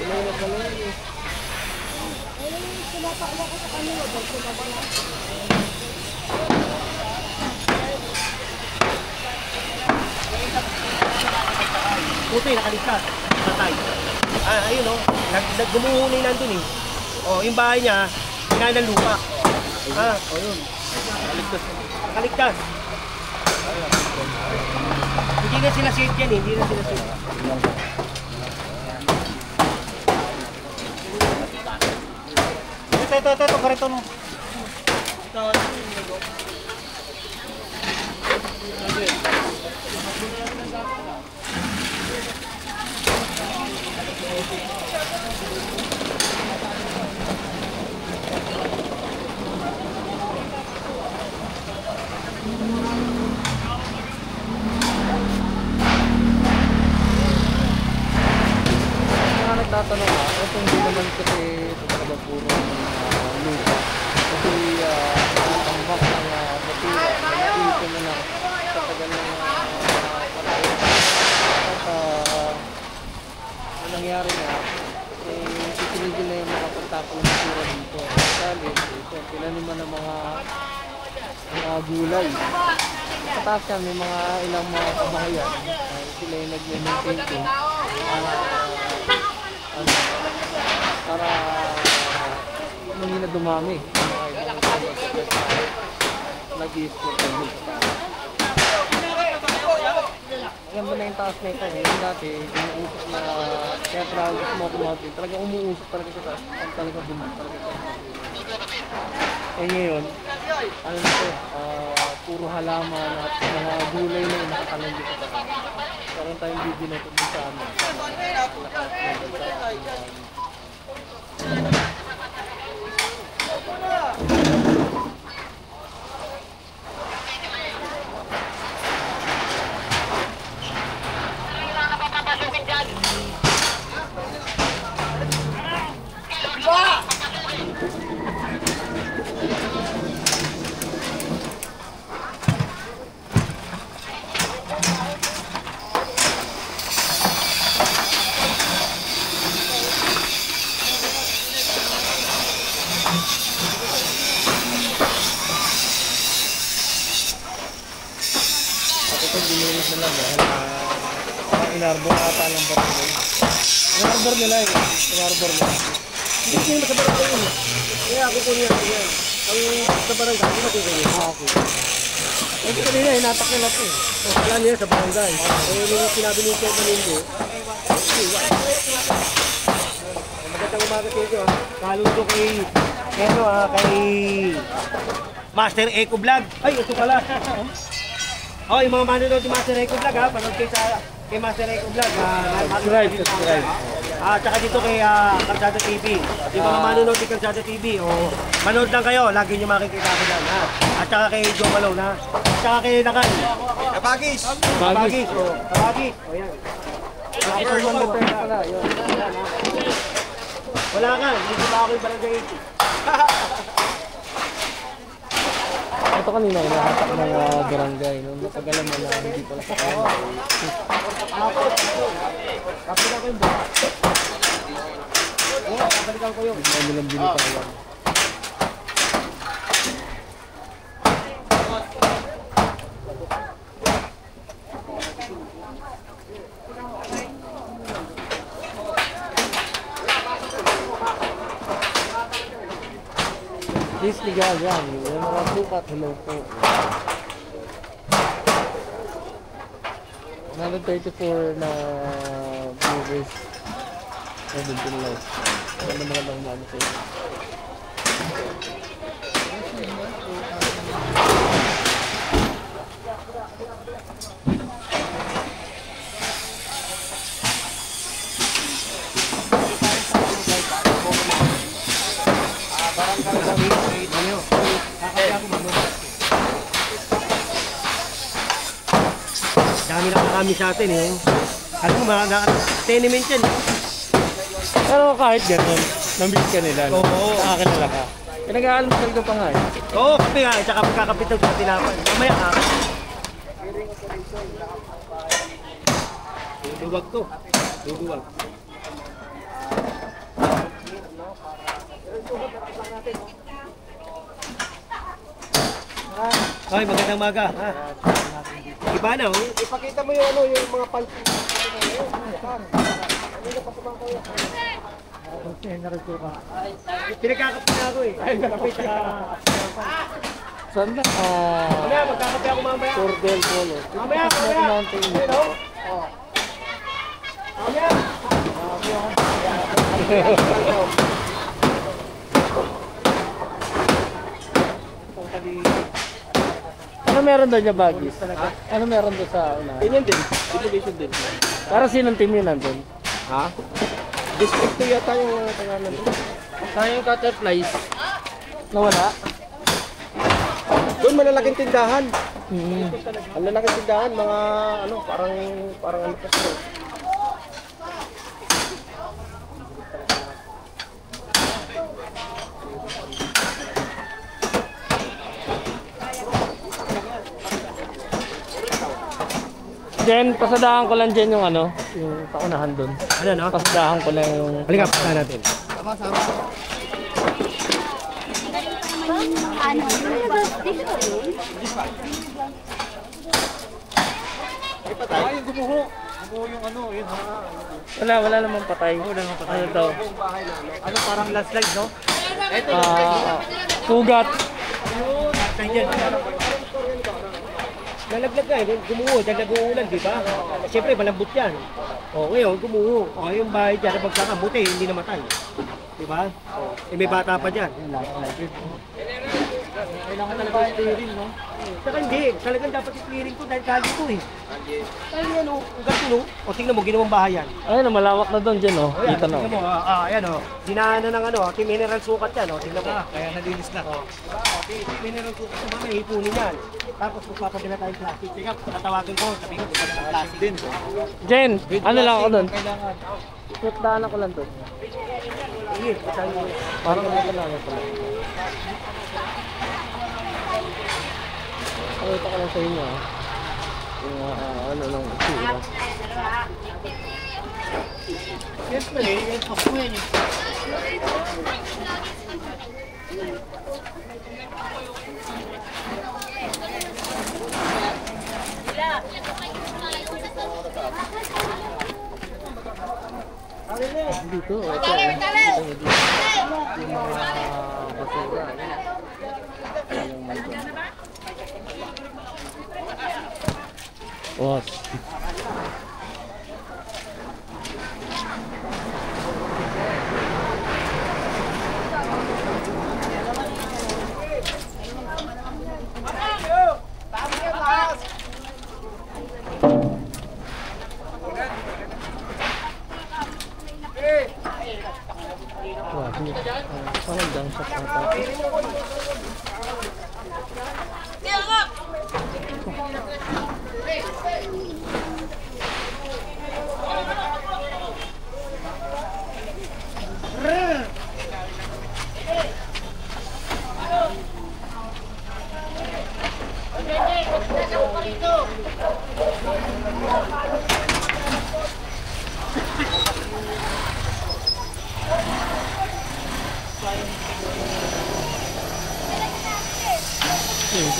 Sila yung nagkalong eh. Sinapakla ko sa kanila. Puti, nakaligtas. Patay. Ayun o. Gumuhuni nandun eh. O, yung bahay niya, kinain ng lupa. O yun. Nakaligtas. Nakaligtas. Hindi na sila safe yan eh. Hindi na sila safe. Ito, kariton mo. Nagtatanong ka, ito hindi naman kasi ito talaga puro lupa. Kasi tambak ng batira, nag-iipon na lang sa tagal ng panahon. At ang nangyari nga, titinigil na yung mga pagtapong batira dito. Kasi ito, pinaniman ng mga gulay. Sa taas yan, may mga ilang mga kabahayan. Sila yung nag-maintain para hindi na dumami nag-i-sport ang lupa. Alam mo na yung taas na ito yung dati umuusok na kaya trawag smoke mountain talagang umuusok talaga sa taas ang talagang bumang talaga ngayon ano na ito puro halaman at mga gulay na yung nakatalang dito sa taas. Karoon tayong video na ito sa amin. Dinilis na lang dahil inarbor ata lang barangay. Inarbor nila eh. Inarbor nila. Hindi nyo sa barangay yun. Kaya ako ko niya. Ang sa barangay, hindi natin kayo. Okay. Kasi kanina, hinatak nila ito eh. Wala niya sa barangay. Kaya nung sinabi niyo siya kanindi, magandang umaga sa inyo. Kaluto kay Master Eco Vlog. Ay, ito pala. Oh, yung mga manonood yung Master Eco Vlog ha, panood kayo kay Master Eco Vlog subscribe. Tsaka dito kay Kalsada TV. Yung mga manonood kay Kalsada TV, manood lang kayo, lagi nyo makikita ko dyan ha. At tsaka kay Joe Malone ha. At tsaka kay Nakan. Kabagis. Kabagis. Kabagis. O yan. Wala ka, hindi pa ako yung barangay 80. Ito kanina, inahatak ng barangay. Nung natagalan mo na hindi pala sa kanya. Kapit ako yung buka. Oo, kapalikan ko yun. Hindi lang binitawan. Please legal yan. Yung mga sukat, hello po. 134 na viewers. Pwede din lang. Ano naman lang umano sa'yo. Dami lang kami sa atin eh. Alam mo, tenement yan. Pero kahit gano'n, nambit ka nila. No? Oo. Sa akin nila ka. Pinag-aalmusal ka pa nga eh. Oo, kape nga eh. Tsaka magkakapitaw sa tinapan. Mamaya ka. Duduwag to. Duduwag. Ay, magandang maga. Ha? Iba na, oh. Ipakita mo yung ano, yung mga pansin. Pinagkakape na ako eh. Ay, nakapit ka. Saan ba? Mamaya, magkakape ako mamaya. Cordel Polo. Mamaya. Mountain. Hello? Mamaya. Ano meron doon yung bagis? Ano meron doon sa una? Ganyan din. Division din. Para sinong team yun nandun? Ha? District 2 yata yung mga tanganan doon. Saan yung Cutterflies? Nawala? Doon malalaking tindahan. Hmm. Ang lalaking tindahan, mga ano, parang ano pa sila. Jen, pasadahan ko lang dyan yung ano, yung paunahan doon. Ano, no? Pasadahan ko lang yung... Halika, pasa natin. Ay, gumuho. Gumuho yung ano, yun ha. Wala naman patay. Wala naman patay. Ano daw? Ano, parang landslide, no? Sugat. Ganyan. Nalaglag ka eh, gumuho, dyan nag-uulan, di ba? Siyempre, malambot yan. O, ngayon, gumuho. O, yung bahay dyan, nabagkakabuti, hindi namatay. Di ba? Eh, may bata pa dyan. Kailangan talaga i-clearing, no? Saka hindi, talagang dapat i-clearing ko dahil kali ko eh. Kaya yan o, ang ganito no? O, tingnan mo, ginawang bahayan. Ayun, malawak na doon dyan, oh. O, yan, Kita na. tingnan mo, ayan o. Dinaanan ng ano, team mineral sukat yan, o. Tingnan mo. Kaya nalinis na. O, team mineral sukat naman, may hipunin yan. Tapos magpapadala tayong plastic. Teka, tatawagan ko, sabi ko, magpapadala ng plastic din. Jen, ano lang ako doon? Putdaan ako lang doon. Sige, pasahin mo. Parang ano ka lang pala. Pakita ko lang sa inyo, ah. Yung ano lang itsura. Siyempre, yung papuhin eh. Dito, ito. Yung mga basura. Was. Pangandang sa pata.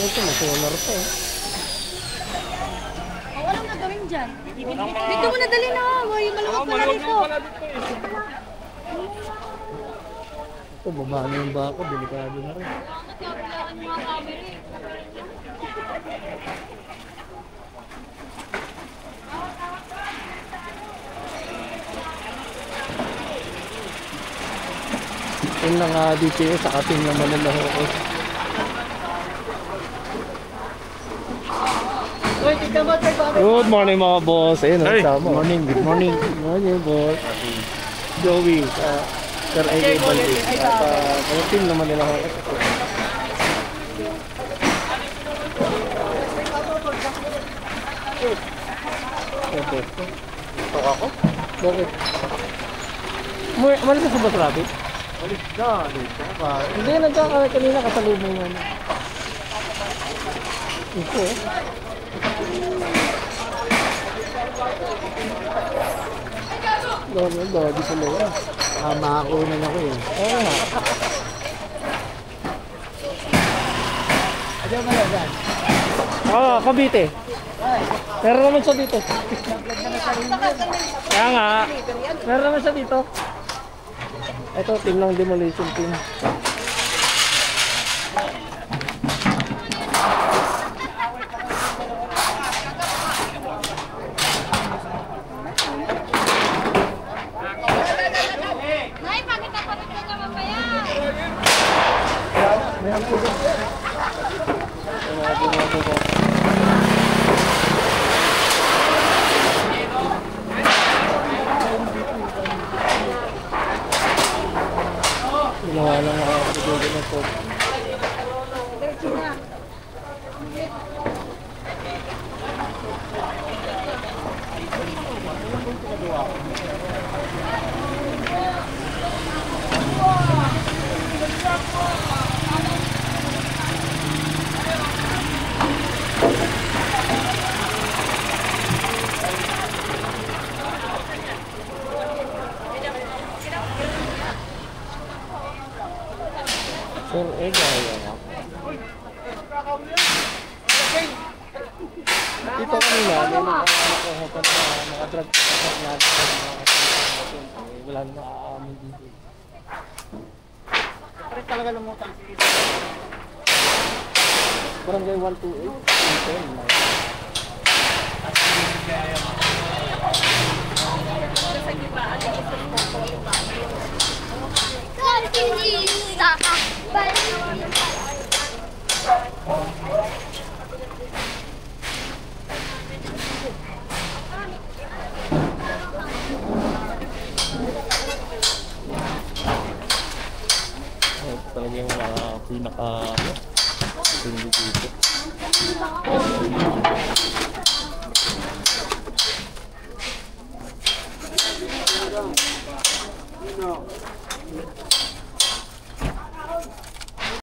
Ito na solar to. Walang nagawin dyan. Dito mo nadali na. May maluwag pala dito. Ito, baba na yung bako. Delikado na rin. Yun lang dito sa ating naman ng lahokos. Good morning mga boss. Ayun, Hey, good morning. Good morning. Good morning, boss. Joey, Sir AJ Valdez. At team naman nila ako. Okay. Tok ako? Bakit? Malis ka sa bus traffic? Alis na. Hindi, kanina kasalubong mo. Ito eh. Di pala yan. Makakunan ako eh. Oo nga. Adiyan mo lang dyan. Oo, Cavite. Meron naman siya dito. Kaya nga, meron naman siya dito. Ito, team ng demolition team. Nay, pakita pa rin ka mamaya. Ginawa lang ako siguro na po. Sir, gaya nga. Dito kanina, may nakakuhapan na naka-drug test natin. Wala na nakaamin dito. Pare talaga lumutang. Barangay 128. Talaga yung pinaka-hindi dito.